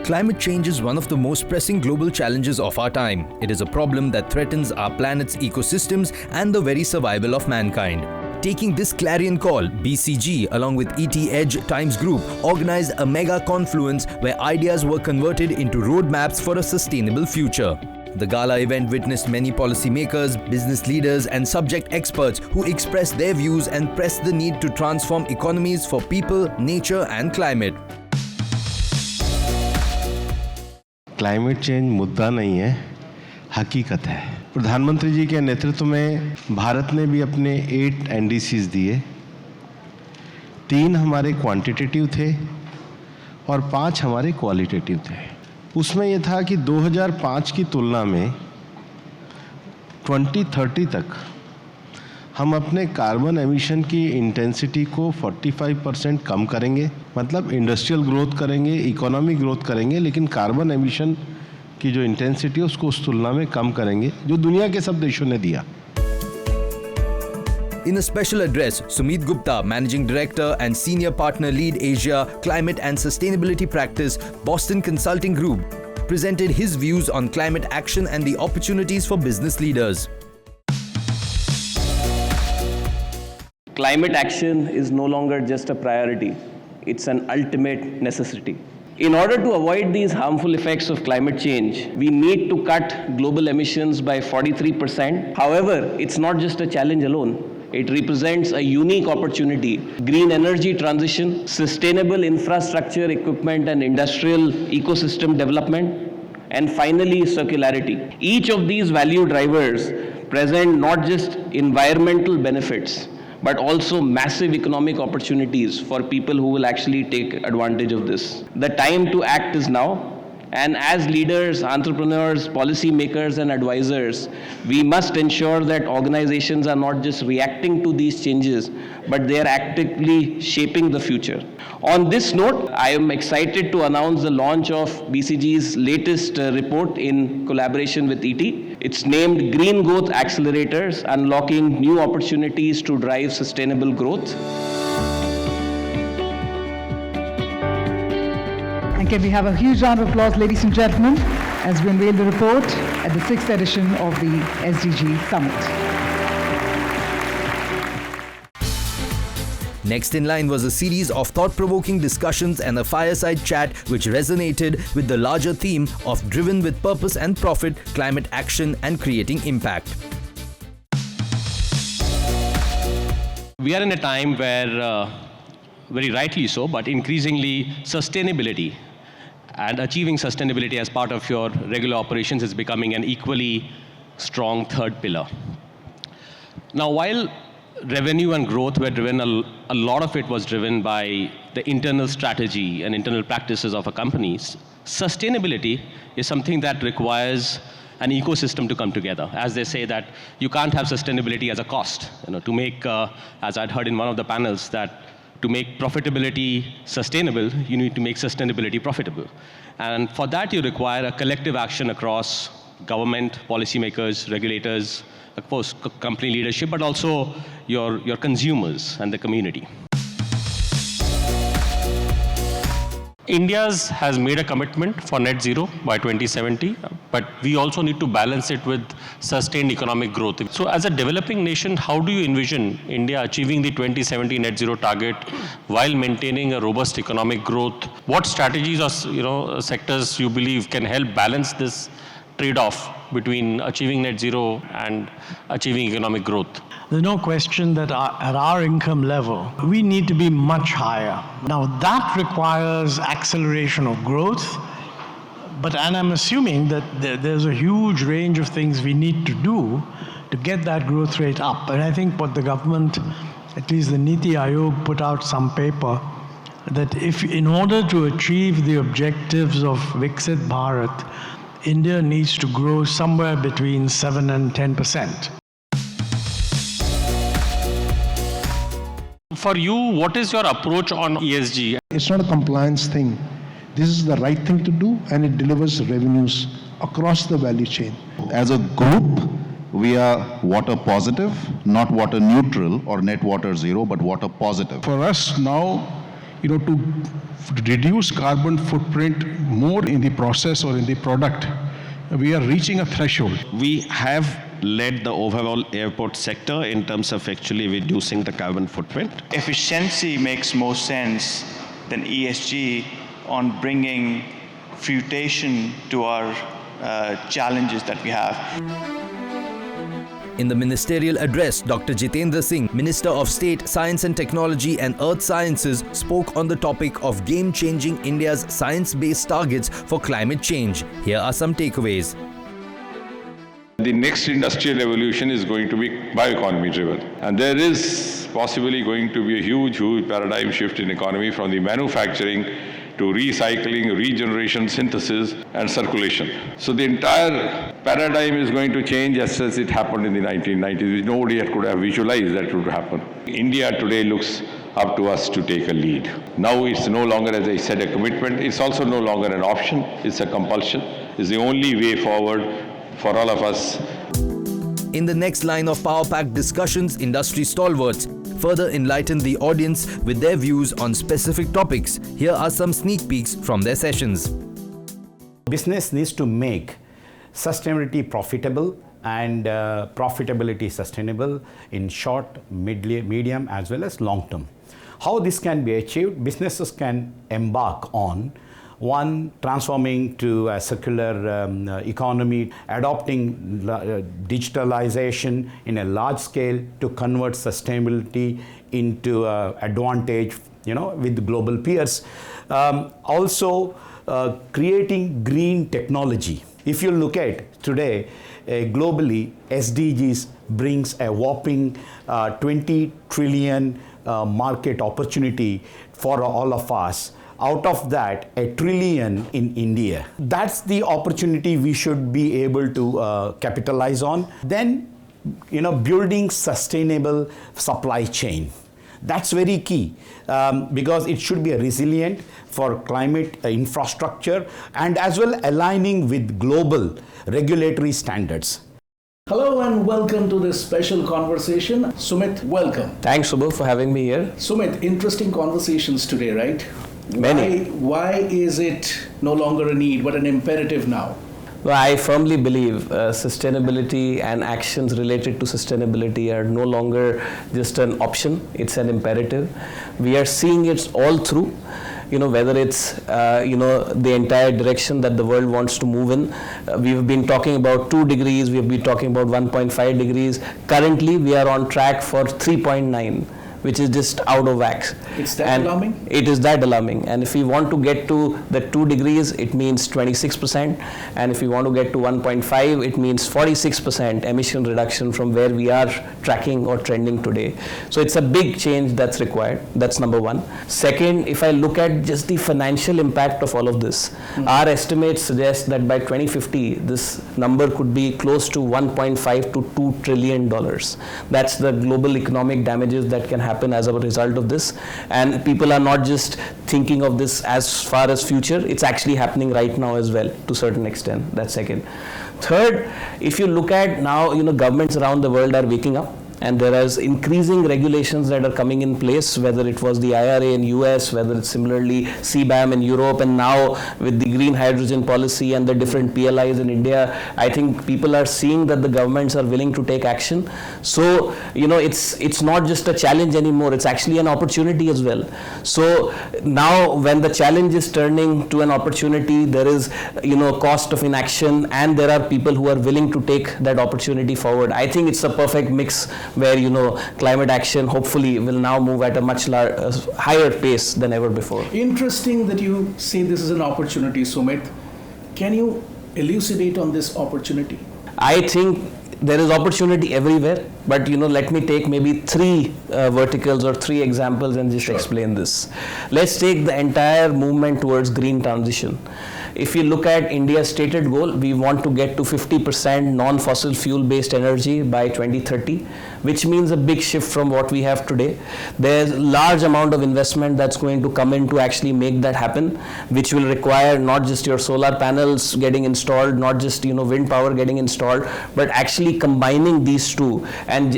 Climate change is one of the most pressing global challenges of our time. It is a problem that threatens our planet's ecosystems and the very survival of mankind. Taking this clarion call, BCG, along with ET Edge Times Group, organized a mega confluence where ideas were converted into roadmaps for a sustainable future. The gala event witnessed many policymakers, business leaders, and subject experts who expressed their views and pressed the need to transform economies for people, nature, and climate. Climate change मुद्दा नहीं है, हकीकत है। प्रधानमंत्री जी के नेतृत्व में भारत ने भी अपने 8 NDCs दिए। 3 हमारे क्वांटिटेटिव थे और 5 हमारे क्वालिटेटिव थे। उसमें यह था कि 2005 की तुलना में 2030 तक हम अपने कार्बन एमिशन की इंटेंसिटी को 45% कम करेंगे। मतलब इंडस्ट्रियल ग्रोथ करेंगे, इकोनॉमिक ग्रोथ करेंगे, लेकिन कार्बन एमिशन की जो इंटेंसिटी है उसको उस तुलना में कम करेंगे जो दुनिया के सब देशों ने दिया। In a special address, Sumit Gupta, Managing Director and Senior Partner Lead Asia, Climate and Sustainability Practice, Boston Consulting Group, presented his views on climate action and the opportunities for business leaders. Climate action is no longer just a priority, it's an ultimate necessity. In order to avoid these harmful effects of climate change, we need to cut global emissions by 43%. However, it's not just a challenge alone. It represents a unique opportunity. Green energy transition, sustainable infrastructure, equipment and industrial ecosystem development, and finally circularity. Each of these value drivers present not just environmental benefits, but also massive economic opportunities for people who will actually take advantage of this. The time to act is now. And as leaders, entrepreneurs, policymakers, and advisors, we must ensure that organizations are not just reacting to these changes, but they are actively shaping the future. On this note, I am excited to announce the launch of BCG's latest report in collaboration with ET. It's named Green Growth Accelerators, Unlocking New Opportunities to Drive Sustainable Growth. And can we have a huge round of applause, ladies and gentlemen, as we unveil the report at the 6th edition of the SDG Summit. Next in line was a series of thought-provoking discussions and a fireside chat which resonated with the larger theme of driven with purpose and profit, climate action and creating impact. We are in a time where, very rightly so, but increasingly sustainability and achieving sustainability as part of your regular operations is becoming an equally strong third pillar. Now, while revenue and growth were driven, a lot of it was driven by the internal strategy and internal practices of a company. Sustainability is something that requires an ecosystem to come together. As they say that you can't have sustainability as a cost. To make, as I'd heard in one of the panels, that to make profitability sustainable, you need to make sustainability profitable. And for that, you require a collective action across government, policymakers, regulators, of course, company leadership, but also your consumers and the community. India has made a commitment for net zero by 2070, but we also need to balance it with sustained economic growth. So as a developing nation, how do you envision India achieving the 2070 net zero target while maintaining a robust economic growth? What strategies or sectors you believe can help balance this trade-off between achieving net zero and achieving economic growth? There's no question that at our income level, we need to be much higher. Now that requires acceleration of growth, and I'm assuming that there's a huge range of things we need to do to get that growth rate up. And I think what the government, at least the Niti Aayog, put out some paper that if in order to achieve the objectives of Viksit Bharat, India needs to grow somewhere between 7 and 10%. For you, what is your approach on ESG? It's not a compliance thing. This is the right thing to do, and it delivers revenues across the value chain. As a group, we are water positive, not water neutral or net water zero, but water positive. For us now, to reduce carbon footprint more in the process or in the product, we are reaching a threshold. We have led the overall airport sector in terms of actually reducing the carbon footprint. Efficiency makes more sense than ESG on bringing fruition to our challenges that we have. In the ministerial address, Dr. Jitendra Singh, Minister of State, Science and Technology and Earth Sciences, spoke on the topic of game-changing India's science-based targets for climate change. Here are some takeaways. The next industrial revolution is going to be bioeconomy driven, and there is possibly going to be a huge paradigm shift in economy from the manufacturing to recycling, regeneration, synthesis and circulation. So the entire paradigm is going to change as it happened in the 1990s, which nobody could have visualized that would happen. India today looks up to us to take a lead. Now it's no longer, as I said, a commitment. It's also no longer an option. It's a compulsion. It's the only way forward for all of us. In the next line of power-packed discussions, industry stalwarts further enlighten the audience with their views on specific topics. Here are some sneak peeks from their sessions. Business needs to make sustainability profitable and profitability sustainable in short, medium as well as long term. How this can be achieved? Businesses can embark on one, transforming to a circular economy, adopting digitalization in a large scale to convert sustainability into advantage, with global peers. Also, creating green technology. If you look at today, globally, SDGs brings a whopping 20 trillion market opportunity for all of us. Out of that, $1 trillion in India. That's the opportunity we should be able to capitalize on. Then, building sustainable supply chain. That's very key because it should be resilient for climate infrastructure and as well aligning with global regulatory standards. Hello and welcome to this special conversation. Sumit, welcome. Thanks, Subbu, for having me here. Sumit, interesting conversations today, right? Many. Why is it no longer a need but an imperative now? Well, I firmly believe sustainability and actions related to sustainability are no longer just an option, it's an imperative. We are seeing it all through, whether it's, the entire direction that the world wants to move in. We've been talking about 2 degrees, we've been talking about 1.5 degrees. Currently, we are on track for 3.9. which is just out of whack. It's that alarming? It is that alarming. And if we want to get to the 2 degrees, it means 26%. And if we want to get to 1.5, it means 46% emission reduction from where we are tracking or trending today. So it's a big change that's required. That's number one. Second, if I look at just the financial impact of all of this, our estimates suggest that by 2050, this number could be close to $1.5 to $2 trillion. That's the global economic damages that can happen as a result of this, and people are not just thinking of this as far as future, it's actually happening right now as well to a certain extent. That's second. Third, if you look at now, governments around the world are waking up, and there is increasing regulations that are coming in place, whether it was the IRA in US, whether it's similarly CBAM in Europe, and now with the green hydrogen policy and the different PLIs in India, I think people are seeing that the governments are willing to take action. So, it's not just a challenge anymore, it's actually an opportunity as well. So now when the challenge is turning to an opportunity, there is, cost of inaction, and there are people who are willing to take that opportunity forward. I think it's a perfect mix where climate action hopefully will now move at a much higher pace than ever before. Interesting that you say this is an opportunity, Sumit. Can you elucidate on this opportunity? I think there is opportunity everywhere, but let me take maybe 3 verticals or 3 examples and just explain this. Let's take the entire movement towards green transition. If you look at India's stated goal, we want to get to 50% non-fossil fuel based energy by 2030. which means a big shift from what we have today. There's a large amount of investment that's going to come in to actually make that happen, which will require not just your solar panels getting installed, not just wind power getting installed, but actually combining these two and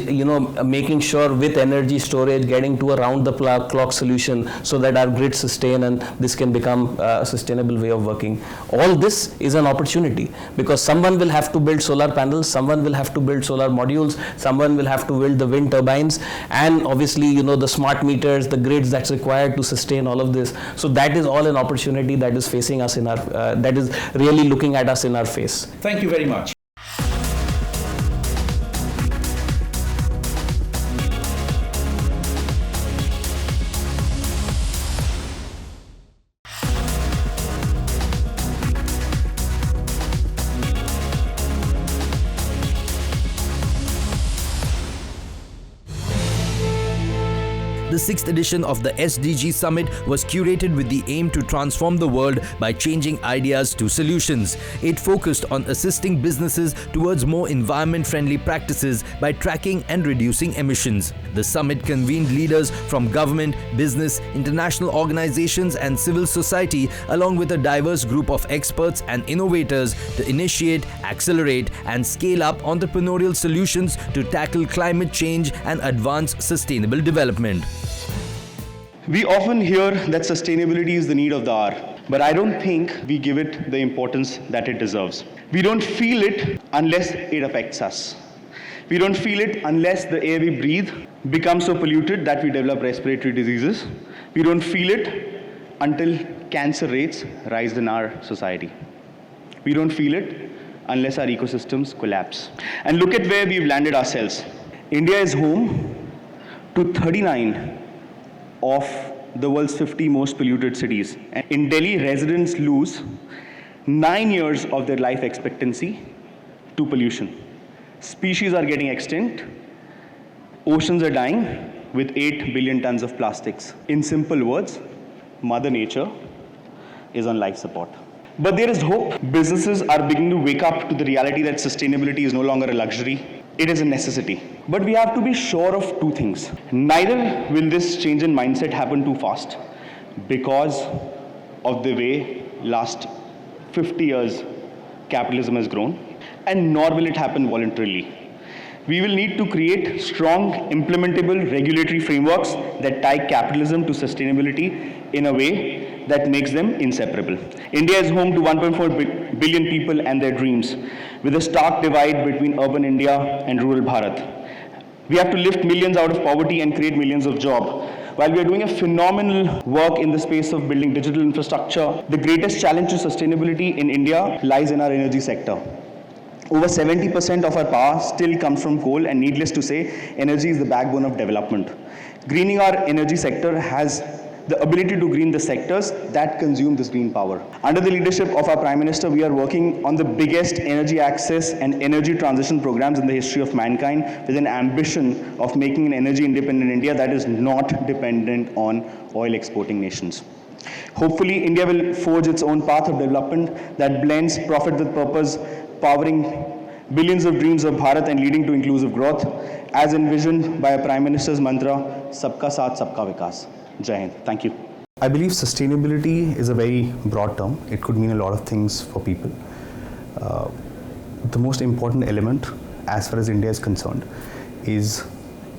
making sure with energy storage getting to a round the clock solution so that our grid sustain and this can become a sustainable way of working. All this is an opportunity because someone will have to build solar panels, someone will have to build solar modules, someone will have to build the wind turbines, and obviously the smart meters, the grids that's required to sustain all of this. So that is all an opportunity that is facing us in our that is really looking at us in our face. Thank you very much. The 6th edition of the SDG Summit was curated with the aim to transform the world by changing ideas to solutions. It focused on assisting businesses towards more environment-friendly practices by tracking and reducing emissions. The summit convened leaders from government, business, international organizations and civil society along with a diverse group of experts and innovators to initiate, accelerate and scale up entrepreneurial solutions to tackle climate change and advance sustainable development. We often hear that sustainability is the need of the hour, but I don't think we give it the importance that it deserves. We don't feel it unless it affects us. We don't feel it unless the air we breathe becomes so polluted that we develop respiratory diseases. We don't feel it until cancer rates rise in our society. We don't feel it unless our ecosystems collapse. And look at where we've landed ourselves. India is home to 39 of the world's 50 most polluted cities. And in Delhi, residents lose 9 years of their life expectancy to pollution. Species are getting extinct. Oceans are dying with 8 billion tons of plastics. In simple words, Mother Nature is on life support. But there is hope. Businesses are beginning to wake up to the reality that sustainability is no longer a luxury. It is a necessity. But we have to be sure of two things. Neither will this change in mindset happen too fast because of the way last 50 years capitalism has grown, and nor will it happen voluntarily. We will need to create strong, implementable regulatory frameworks that tie capitalism to sustainability in a way that makes them inseparable. India is home to 1.4 billion people and their dreams, with a stark divide between urban India and rural Bharat. We have to lift millions out of poverty and create millions of jobs. While we are doing a phenomenal work in the space of building digital infrastructure, the greatest challenge to sustainability in India lies in our energy sector. Over 70% of our power still comes from coal, and needless to say, energy is the backbone of development. Greening our energy sector has the ability to green the sectors that consume this green power. Under the leadership of our Prime Minister, we are working on the biggest energy access and energy transition programs in the history of mankind, with an ambition of making an energy independent India that is not dependent on oil exporting nations. Hopefully, India will forge its own path of development that blends profit with purpose, powering billions of dreams of Bharat and leading to inclusive growth, as envisioned by our Prime Minister's mantra, Sabka Saath, Sabka Vikas. Jai Hind. Thank you. I believe sustainability is a very broad term. It could mean a lot of things for people. The most important element, as far as India is concerned, is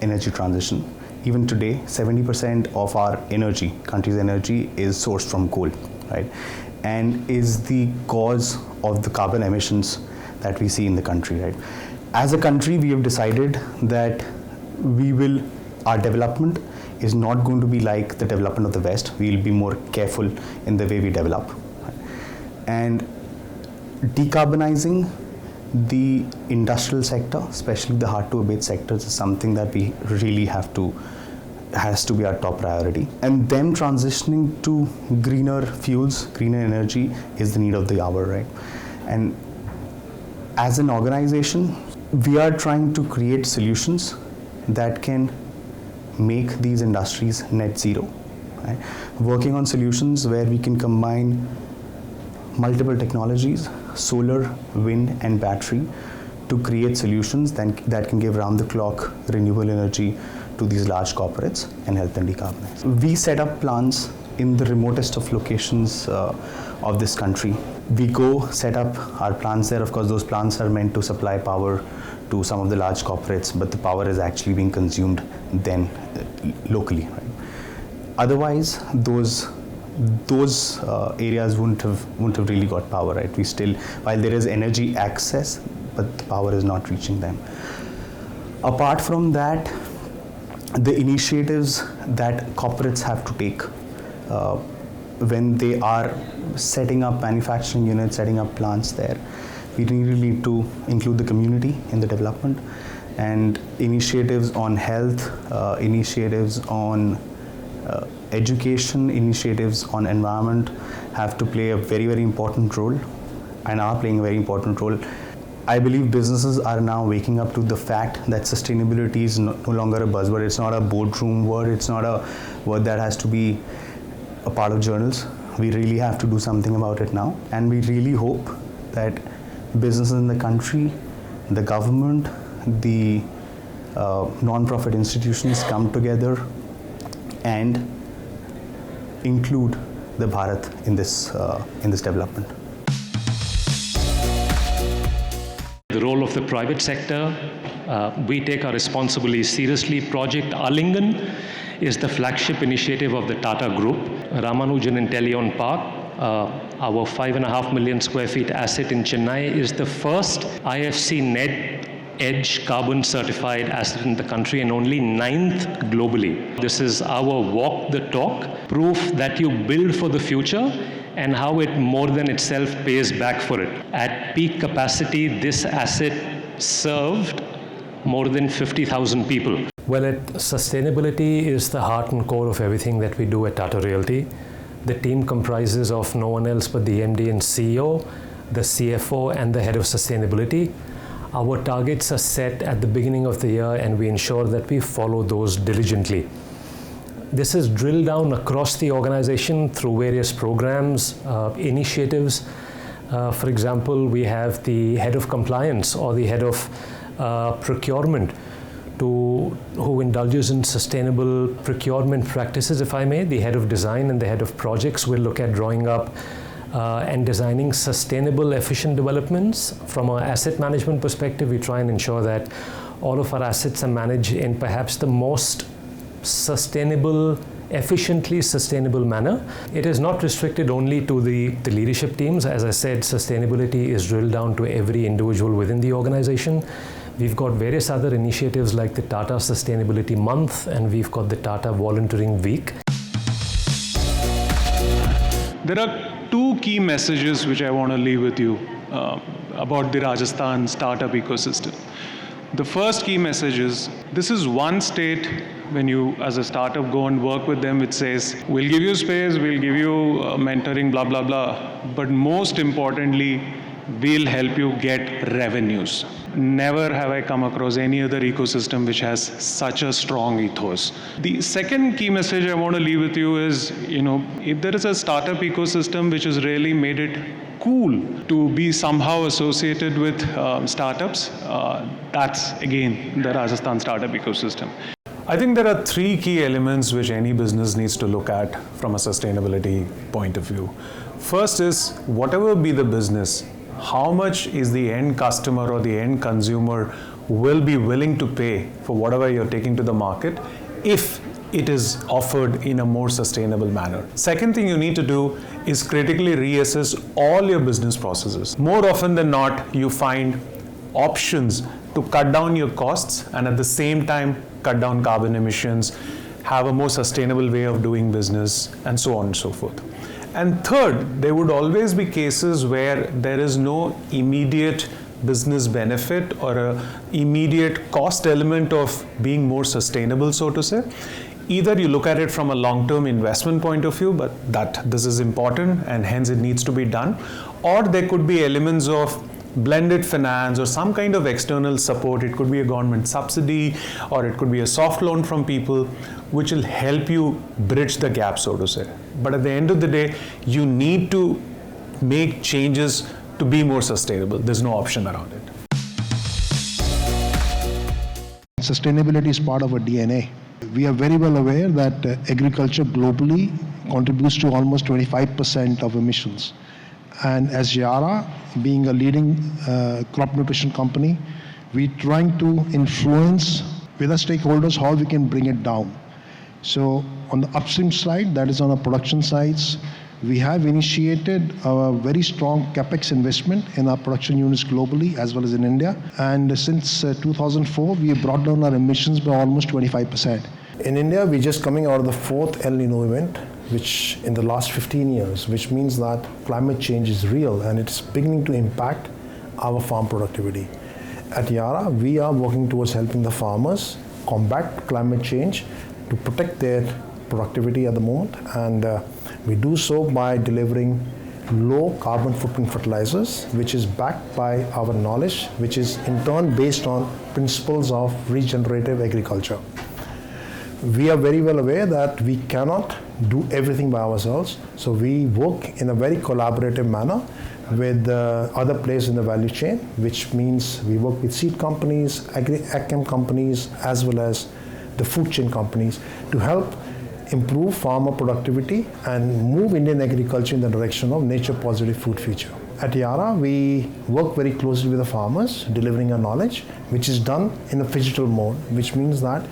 energy transition. Even today, 70% of our energy, country's energy, is sourced from coal, right? And is the cause of the carbon emissions that we see in the country, right? As a country, we have decided that our development is not going to be like the development of the West. We will be more careful in the way we develop. And decarbonizing the industrial sector, especially the hard to abate sectors, is something that we really has to be our top priority. And then transitioning to greener fuels, greener energy is the need of the hour, right? And as an organization, we are trying to create solutions that can make these industries net zero, right? Working on solutions where we can combine multiple technologies, solar, wind and battery, to create solutions that can give round-the-clock renewable energy to these large corporates and help them decarbonize. We set up plants in the remotest of locations of this country. We go set up our plants there. Of course, those plants are meant to supply power to some of the large corporates, but the power is actually being consumed then locally. Right? Otherwise, those areas wouldn't have really got power. Right? We still, while there is energy access, but the power is not reaching them. Apart from that, the initiatives that corporates have to take when they are setting up manufacturing units, setting up plants there, we really need to include the community in the development, and initiatives on health, initiatives on education, initiatives on environment have to play a very, very important role and are playing a very important role. I believe businesses are now waking up to the fact that sustainability is no longer a buzzword. It's not a boardroom word. It's not a word that has to be a part of journals. We really have to do something about it now. And we really hope that businesses in the country, the government, the non-profit institutions come together and include the Bharat in this development. The role of the private sector, we take our responsibility seriously. Project Alingan is the flagship initiative of the Tata Group. Ramanujan Intellion Park, our 5.5 million square feet asset in Chennai, is the first IFC Net Edge carbon certified asset in the country and only 9th globally. This is our walk the talk, proof that you build for the future and how it more than itself pays back for it. At peak capacity, this asset served more than 50,000 people. Well, sustainability is the heart and core of everything that we do at Tata Realty. The team comprises of no one else but the MD and CEO, the CFO, and the head of sustainability. Our targets are set at the beginning of the year, and we ensure that we follow those diligently. This is drilled down across the organization through various programs, initiatives. For example, we have the head of compliance or the head of procurement who indulges in sustainable procurement practices, if I may. The head of design and the head of projects will look at drawing up and designing sustainable, efficient developments. From an asset management perspective, we try and ensure that all of our assets are managed in perhaps the most sustainable, efficiently sustainable manner. It is not restricted only to the leadership teams. As I said, sustainability is drilled down to every individual within the organization. We've got various other initiatives like the Tata Sustainability Month, and we've got the Tata Volunteering Week. There are two key messages which I want to leave with you about the Rajasthan startup ecosystem. The first key message is, this is one state when you as a startup go and work with them, it says, we'll give you space, we'll give you mentoring, blah, blah, blah. But most importantly, we'll help you get revenues. Never have I come across any other ecosystem which has such a strong ethos. The second key message I want to leave with you is, if there is a startup ecosystem which has really made it cool to be somehow associated with startups, that's again the Rajasthan startup ecosystem. I think there are three key elements which any business needs to look at from a sustainability point of view. First is, whatever be the business, how much is the end customer or the end consumer will be willing to pay for whatever you're taking to the market if it is offered in a more sustainable manner. Second thing you need to do is critically reassess all your business processes. More often than not, you find options to cut down your costs and at the same time cut down carbon emissions, have a more sustainable way of doing business, and so on and so forth. And third, there would always be cases where there is no immediate business benefit or an immediate cost element of being more sustainable, so to say. Either you look at it from a long-term investment point of view, but that this is important and hence it needs to be done, or there could be elements of blended finance or some kind of external support. It could be a government subsidy or it could be a soft loan from people which will help you bridge the gap, so to say. But at the end of the day, you need to make changes to be more sustainable. There's no option around it. Sustainability is part of our DNA. We are very well aware that agriculture globally contributes to almost 25% of emissions. And as Yara, being a leading crop nutrition company, we're trying to influence with our stakeholders how we can bring it down. So on the upstream side, that is on the production sides, we have initiated a very strong capex investment in our production units globally as well as in India. And since 2004, we have brought down our emissions by almost 25%. In India, we're just coming out of the 4th El Nino event, which in the last 15 years, which means that climate change is real and it's beginning to impact our farm productivity. At Yara, we are working towards helping the farmers combat climate change to protect their productivity at the moment, and we do so by delivering low carbon footprint fertilizers, which is backed by our knowledge, which is in turn based on principles of regenerative agriculture. We are very well aware that we cannot do everything by ourselves, so we work in a very collaborative manner with other players in the value chain, which means we work with seed companies, ag-chem companies, as well as the food chain companies to help improve farmer productivity and move Indian agriculture in the direction of nature-positive food future. At Yara, we work very closely with the farmers, delivering our knowledge, which is done in a phygital mode, which means that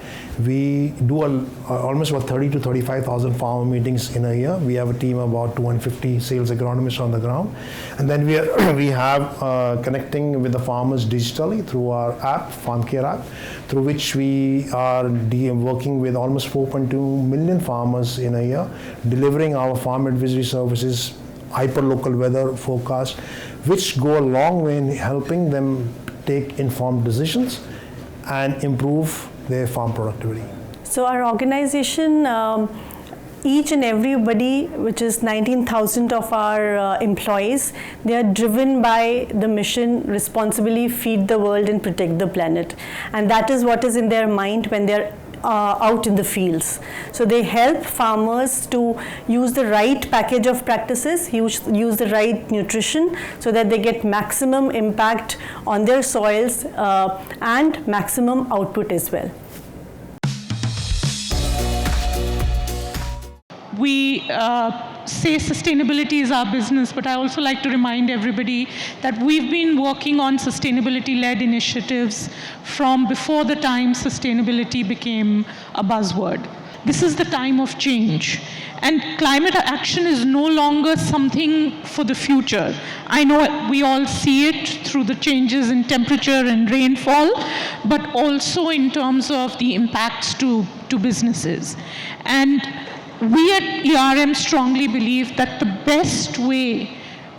we do almost about 30 to 35,000 farmer meetings in a year. We have a team of about 250 sales agronomists on the ground. And then we have connecting with the farmers digitally through our app, FarmCare app, through which we are working with almost 4.2 million farmers in a year, delivering our farm advisory services, hyper-local weather forecast, which go a long way in helping them take informed decisions and improve their farm productivity. So our organization, each and everybody, which is 19,000 of our employees, they are driven by the mission, responsibly feed the world and protect the planet. And that is what is in their mind when they're out in the fields. So they help farmers to use the right package of practices, use the right nutrition so that they get maximum impact on their soils and maximum output as well. We say sustainability is our business, but I also like to remind everybody that we've been working on sustainability-led initiatives from before the time sustainability became a buzzword. This is the time of change, and climate action is no longer something for the future. I know we all see it through the changes in temperature and rainfall, but also in terms of the impacts to businesses. And we at ERM strongly believe that the best way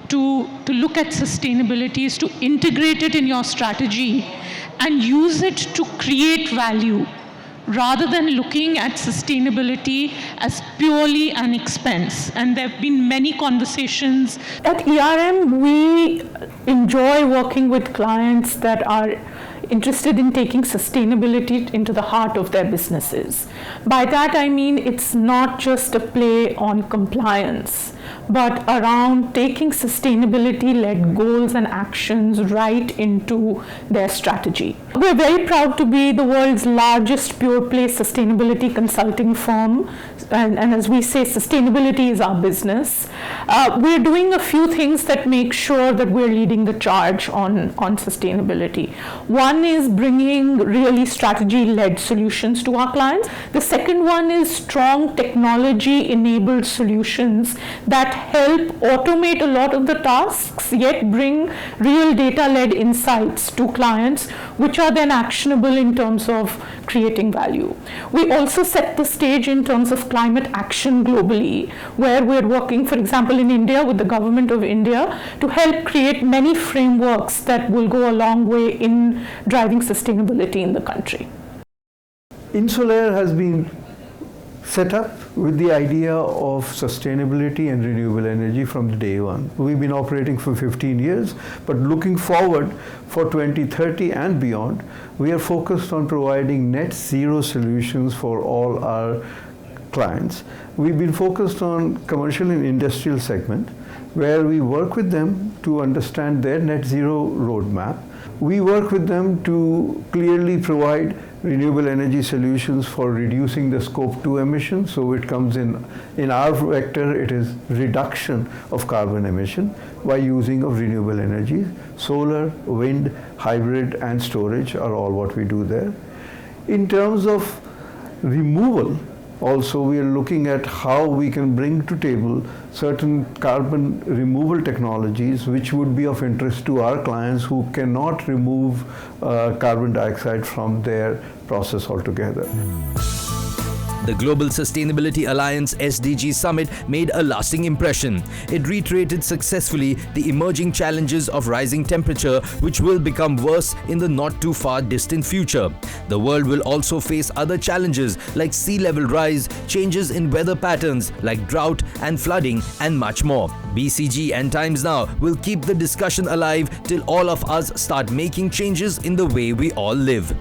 to look at sustainability is to integrate it in your strategy and use it to create value, rather than looking at sustainability as purely an expense. And there have been many conversations. At ERM, we enjoy working with clients that are interested in taking sustainability into the heart of their businesses. By that I mean it's not just a play on compliance, but around taking sustainability-led goals and actions right into their strategy. We're very proud to be the world's largest pure-play sustainability consulting firm, and as we say, sustainability is our business. We're doing a few things that make sure that we're leading the charge on sustainability. One is bringing really strategy-led solutions to our clients. The second one is strong technology-enabled solutions that help automate a lot of the tasks, yet bring real data-led insights to clients, which are then actionable in terms of creating value. We also set the stage in terms of climate action globally, where we're working, for example, in India with the government of India to help create many frameworks that will go a long way in driving sustainability in the country. INSULAIR has been set up with the idea of sustainability and renewable energy from the day one. We've been operating for 15 years, but looking forward for 2030 and beyond, we are focused on providing net zero solutions for all our clients. We've been focused on commercial and industrial segment, where we work with them to understand their net zero roadmap. We work with them to clearly provide renewable energy solutions for reducing the scope 2 emissions. So it comes in our vector, it is reduction of carbon emission by using of renewable energy. Solar, wind, hybrid and storage are all what we do there. In terms of removal, also we are looking at how we can bring to table certain carbon removal technologies which would be of interest to our clients who cannot remove carbon dioxide from their process altogether. The Global Sustainability Alliance SDG Summit made a lasting impression. It reiterated successfully the emerging challenges of rising temperature, which will become worse in the not too far distant future. The world will also face other challenges like sea level rise, changes in weather patterns like drought and flooding, and much more. BCG and Times Now will keep the discussion alive till all of us start making changes in the way we all live.